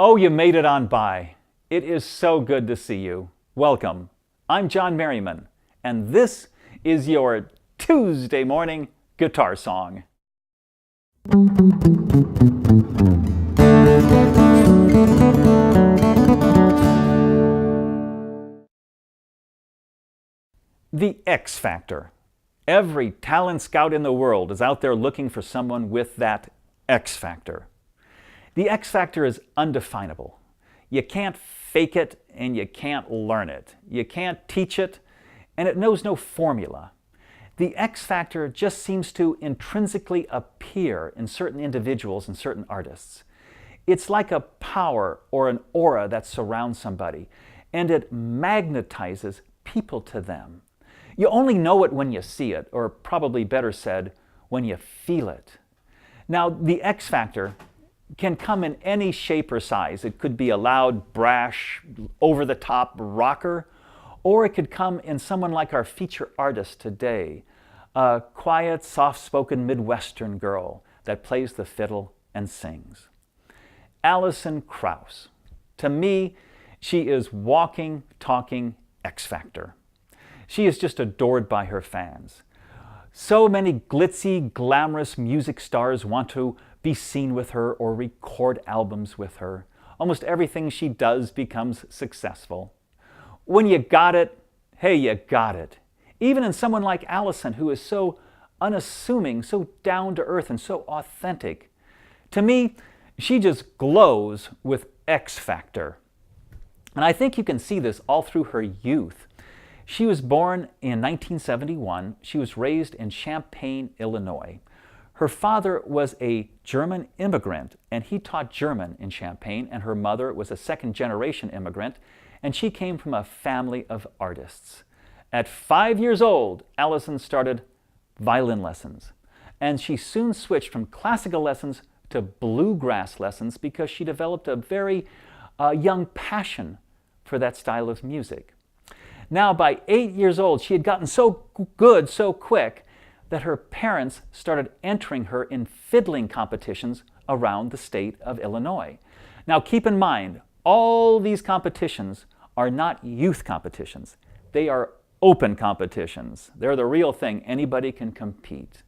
Oh, you made it on by. It is so good to see you. Welcome. I'm John Merriman, and this is your Tuesday morning guitar song. The X Factor. Every talent scout in the world is out there looking for someone with that X Factor. The X Factor is undefinable. You can't fake it and you can't learn it. You can't teach it and it knows no formula. The X Factor just seems to intrinsically appear in certain individuals and certain artists. It's like a power or an aura that surrounds somebody, and it magnetizes people to them. You only know it when you see it, or probably better said, when you feel it. Now, the X Factor can come in any shape or size. It could be a loud, brash, over-the-top rocker, or it could come in someone like our feature artist today, a quiet, soft-spoken Midwestern girl that plays the fiddle and sings. Alison Krauss. To me, she is walking, talking X Factor. She is just adored by her fans. So many glitzy, glamorous music stars want to be seen with her or record albums with her. Almost everything she does becomes successful. When you got it, hey, you got it. Even in someone like Alison, who is so unassuming, so down to earth, and so authentic. To me, she just glows with X Factor. And I think you can see this all through her youth. She was born in 1971. She was raised in Champaign, Illinois. Her father was a German immigrant, and he taught German in Champaign, and her mother was a second-generation immigrant, and she came from a family of artists. At 5 years old, Alison started violin lessons, and she soon switched from classical lessons to bluegrass lessons because she developed a very young passion for that style of music. Now, by 8 years old, she had gotten so good so quick that her parents started entering her in fiddling competitions around the state of Illinois. Now, keep in mind, all these competitions are not youth competitions. They are open competitions. They're the real thing. Anybody can compete.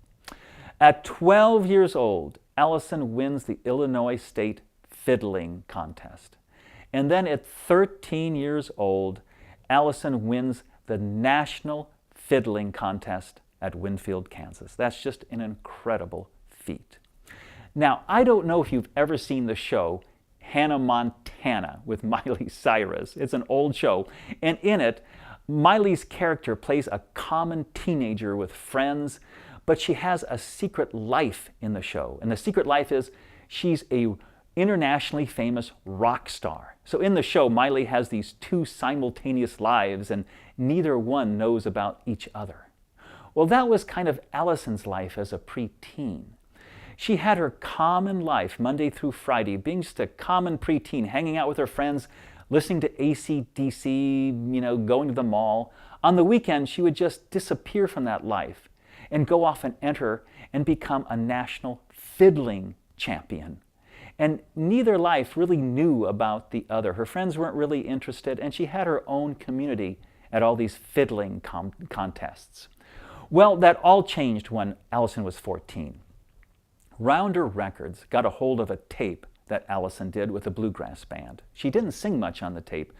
At 12 years old, Alison wins the Illinois State Fiddling Contest. And then at 13 years old, Alison wins the National Fiddling Contest at Winfield, Kansas. That's just an incredible feat. Now, I don't know if you've ever seen the show Hannah Montana with Miley Cyrus. It's an old show, and in it, Miley's character plays a common teenager with friends, but she has a secret life in the show. And the secret life is she's a internationally famous rock star. So in the show, Miley has these two simultaneous lives, and neither one knows about each other. Well, that was kind of Alison's life as a preteen. She had her common life Monday through Friday, being just a common preteen, hanging out with her friends, listening to AC/DC, going to the mall. On the weekend, she would just disappear from that life and go off and enter and become a national fiddling champion. And neither life really knew about the other. Her friends weren't really interested, and she had her own community at all these fiddling contests. Well, that all changed when Alison was 14. Rounder Records got a hold of a tape that Alison did with a bluegrass band. She didn't sing much on the tape,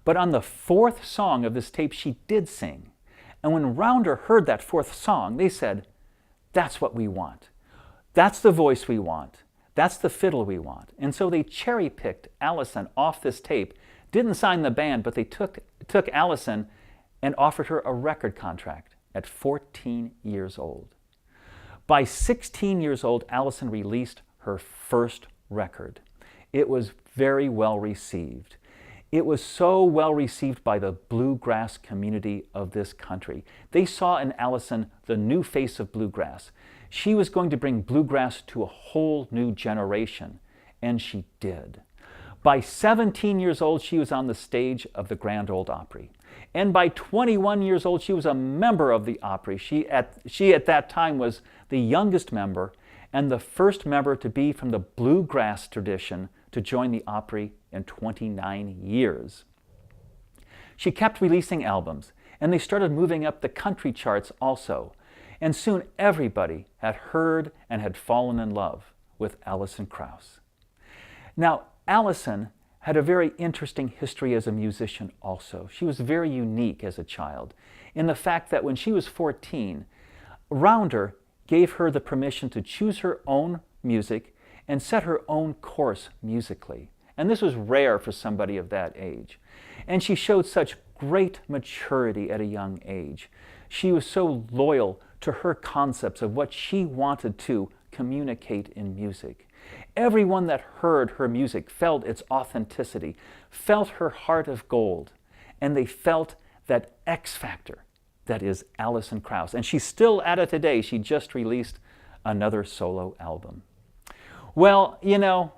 but on the fourth song of this tape, she did sing. And when Rounder heard that fourth song, they said, "That's what we want. That's the voice we want. That's the fiddle we want." And so they cherry-picked Alison off this tape, didn't sign the band, but they took Alison and offered her a record contract at 14 years old. By 16 years old, Alison released her first record. It was very well received. It was so well received by the bluegrass community of this country. They saw in Alison the new face of bluegrass. She was going to bring bluegrass to a whole new generation, and she did. By 17 years old, she was on the stage of the Grand Ole Opry. And by 21 years old, she was a member of the Opry. She at that time was the youngest member and the first member to be from the bluegrass tradition to join the Opry in 29 years. She kept releasing albums, and they started moving up the country charts also. And soon everybody had heard and had fallen in love with Alison Krauss. Now, Alison had a very interesting history as a musician also. She was very unique as a child in the fact that when she was 14, Rounder gave her the permission to choose her own music and set her own course musically. And this was rare for somebody of that age. And she showed such great maturity at a young age. She was so loyal to her concepts of what she wanted to communicate in music. Everyone that heard her music felt its authenticity, felt her heart of gold, and they felt that X factor that is Alison Krauss. And she's still at it today. She just released another solo album. Well, you know,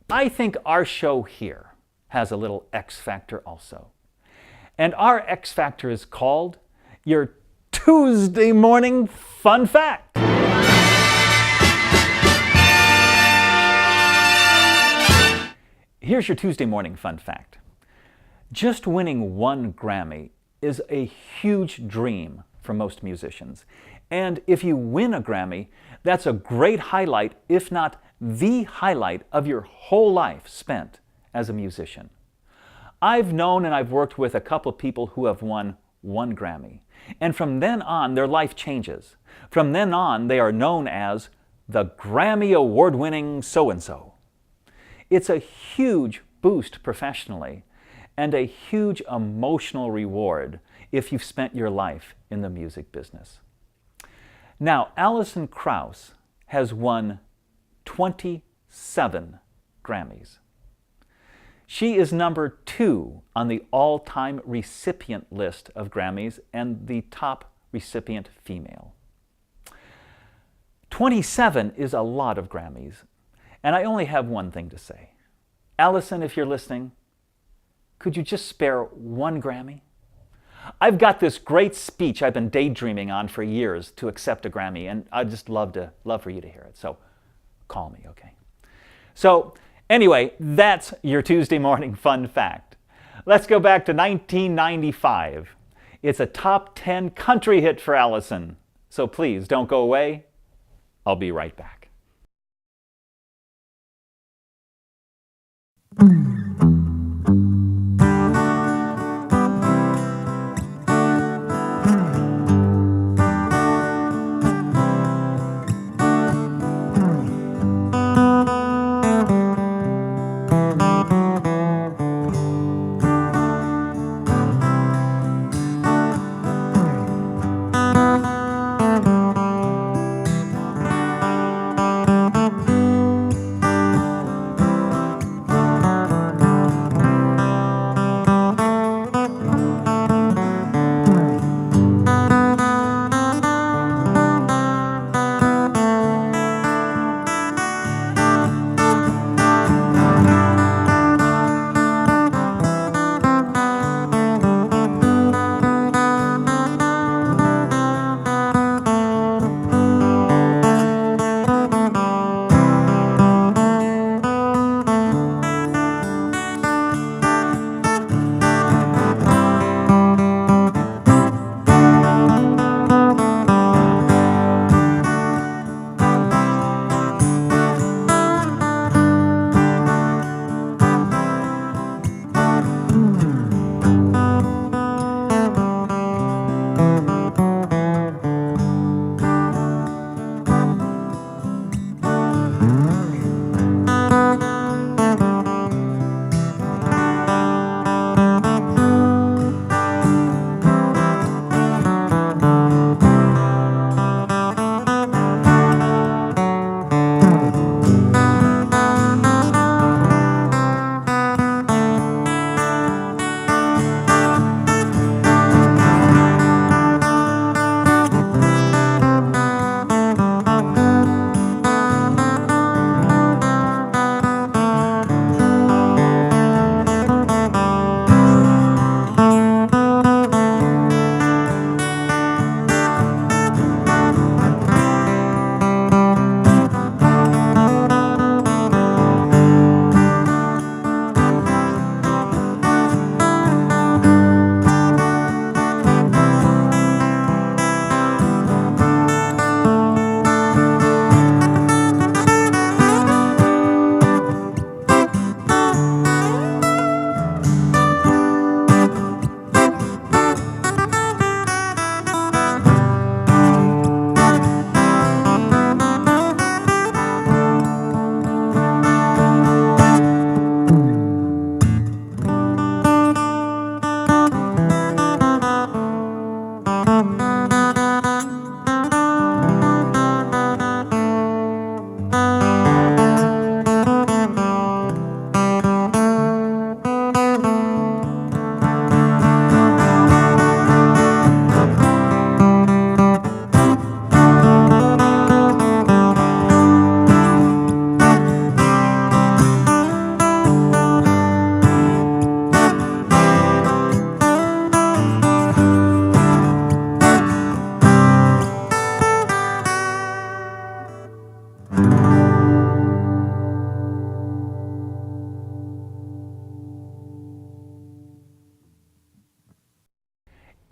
I think our show here has a little X factor also. And our X factor is called your Tuesday Morning Fun Fact. Here's your Tuesday morning fun fact. Just winning one Grammy is a huge dream for most musicians. And if you win a Grammy, that's a great highlight, if not the highlight of your whole life spent as a musician. I've known and I've worked with a couple people who have won one Grammy. And from then on, their life changes. From then on, they are known as the Grammy Award-winning so-and-so. It's a huge boost professionally and a huge emotional reward if you've spent your life in the music business. Now, Alison Krauss has won 27 Grammys. She is number 2 on the all-time recipient list of Grammys and the top recipient female. 27 is a lot of Grammys, and I only have one thing to say. Alison, if you're listening, could you just spare one Grammy? I've got this great speech I've been daydreaming on for years to accept a Grammy, and I'd just love for you to hear it. So call me, okay? So anyway, that's your Tuesday morning fun fact. Let's go back to 1995. It's a top 10 country hit for Alison. So please don't go away. I'll be right back.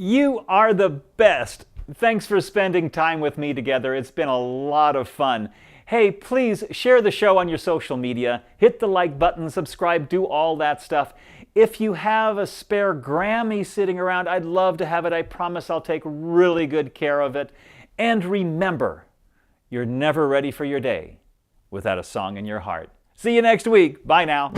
You are the best. Thanks for spending time with me together. It's been a lot of fun. Hey, please share the show on your social media. Hit the like button, subscribe, do all that stuff. If you have a spare Grammy sitting around, I'd love to have it. I promise I'll take really good care of it. And remember, you're never ready for your day without a song in your heart. See you next week. Bye now.